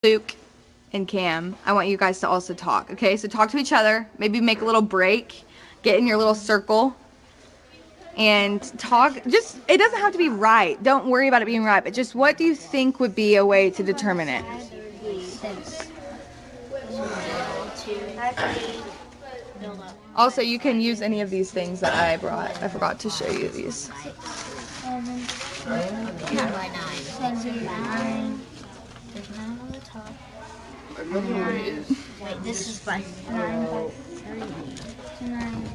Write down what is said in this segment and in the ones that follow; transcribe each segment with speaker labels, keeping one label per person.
Speaker 1: Luke and Cam, I want you guys to also talk, okay? So talk to each other, maybe make a little break, get in your little circle, and talk. Just, it doesn't have to be right. Don't worry about it being right, but just what do you think would be a way to determine it? Also, you can use any of these things that I brought. I forgot to show you these.
Speaker 2: 10 by 9. 10 by 9. There's 9 on the top. Wait, this is by 9 by 3. 9.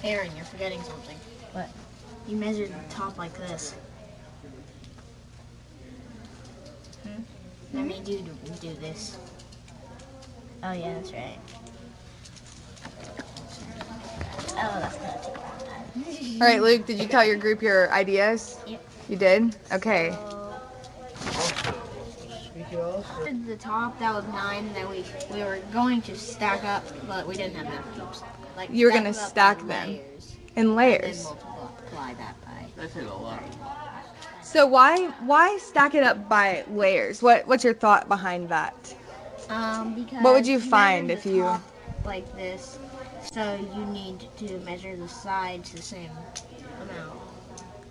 Speaker 2: Aaron, you're forgetting something. What? You measured the top like this. Let me do this. Oh yeah, that's right. Oh, that's gonna take a long time.
Speaker 1: All right, Luke, did you tell your group your ideas?
Speaker 2: Yep.
Speaker 1: You did? Okay.
Speaker 2: The top, that was 9, and then we were going to stack up, but we didn't have enough. Like,
Speaker 1: You were going to stack them in layers.
Speaker 2: And then multiply that by.
Speaker 3: That's a lot.
Speaker 1: So why stack it up by layers? What's your thought behind that?
Speaker 2: Because
Speaker 1: What would you
Speaker 2: measure
Speaker 1: find
Speaker 2: the
Speaker 1: if you-
Speaker 2: top like this? So you need to measure the sides the same amount.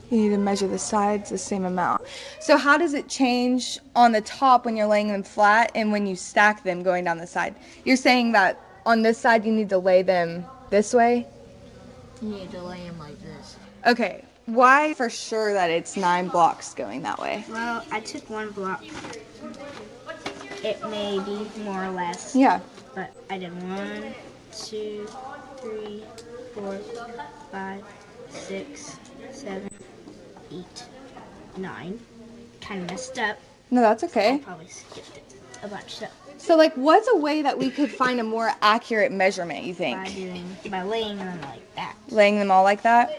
Speaker 1: You need to measure the sides the same amount. So how does it change on the top when you're laying them flat and when you stack them going down the side? You're saying that on this side you need to lay them this way?
Speaker 2: You need to lay them like this.
Speaker 1: Okay. Why for sure that it's 9 blocks going that way?
Speaker 2: Well, I took one block. It may be more or less.
Speaker 1: Yeah.
Speaker 2: But I did 1, 2, 3, 4, 5, 6, 7, 8, 9. Kind of messed up.
Speaker 1: No, that's
Speaker 2: I
Speaker 1: okay.
Speaker 2: probably skipped it a bunch. So
Speaker 1: So like what's a way that we could find a more accurate measurement, you think?
Speaker 2: by laying them like that.
Speaker 1: Laying them all like that?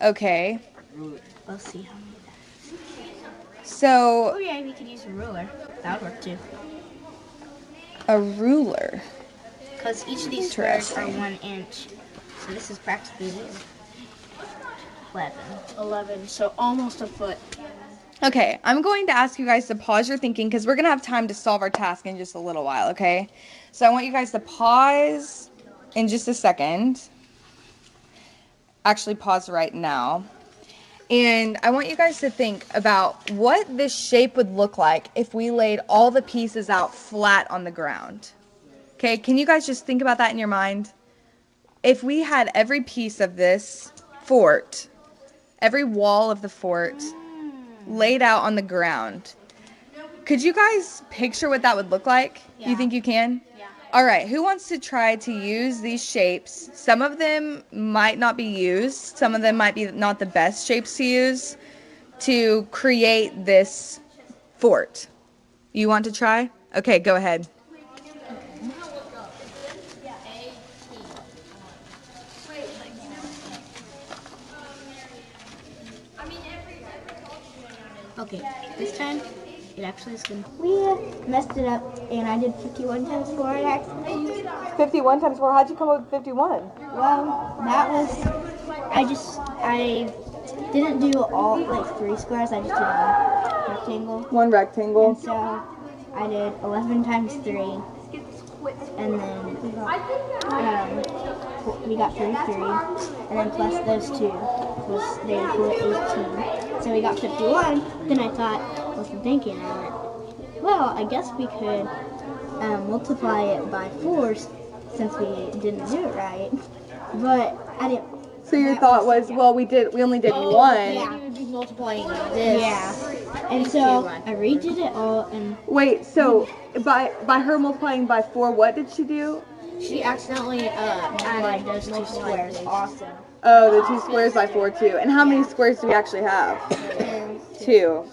Speaker 1: Okay.
Speaker 2: We'll see how many that is.
Speaker 1: So
Speaker 2: Oh yeah, we could use a ruler. That would work too.
Speaker 1: a ruler.
Speaker 2: Because each of these squares are
Speaker 1: Interesting.
Speaker 2: 1 inch. So this is practically 11. 11, so almost a foot.
Speaker 1: Okay, I'm going to ask you guys to pause your thinking because we're going to have time to solve our task in just a little while, okay? So I want you guys to pause in just a second. Actually, pause right now. And I want you guys to think about what this shape would look like if we laid all the pieces out flat on the ground. Okay, can you guys just think about that in your mind? If we had every piece of this fort, every wall of the fort laid out on the ground, could you guys picture what that would look like?
Speaker 2: Yeah.
Speaker 1: You think you can?
Speaker 2: Yeah.
Speaker 1: All right, who wants to try to use these shapes? Some of them might not be used. Some of them might be not the best shapes to use to create this fort. You want to try? Okay, go ahead.
Speaker 2: Okay, this time it actually is going to. We messed it up and I did 51 times 4 accidentally.
Speaker 1: 51 times 4, how'd you come up with 51?
Speaker 2: Well, that was. I didn't do all like 3 squares, I just did one rectangle.
Speaker 1: One rectangle.
Speaker 2: And so I did 11 times 3. And then we got 33, and then plus those 2 was they equal 18. So we got 51. Then I thought, wasn't thinking, I went, well, I guess we could multiply it by 4 since we didn't do it right. But I didn't.
Speaker 1: So your thought was, well, we only did one.
Speaker 2: Yeah. You would be multiplying this. Yeah. And so I redid it all, and
Speaker 1: Wait, so by her multiplying by 4, what did she do?
Speaker 2: she accidentally added those 2 squares. Awesome.
Speaker 1: Oh, the 2 squares by 4 too. And how many squares do we actually have? 2.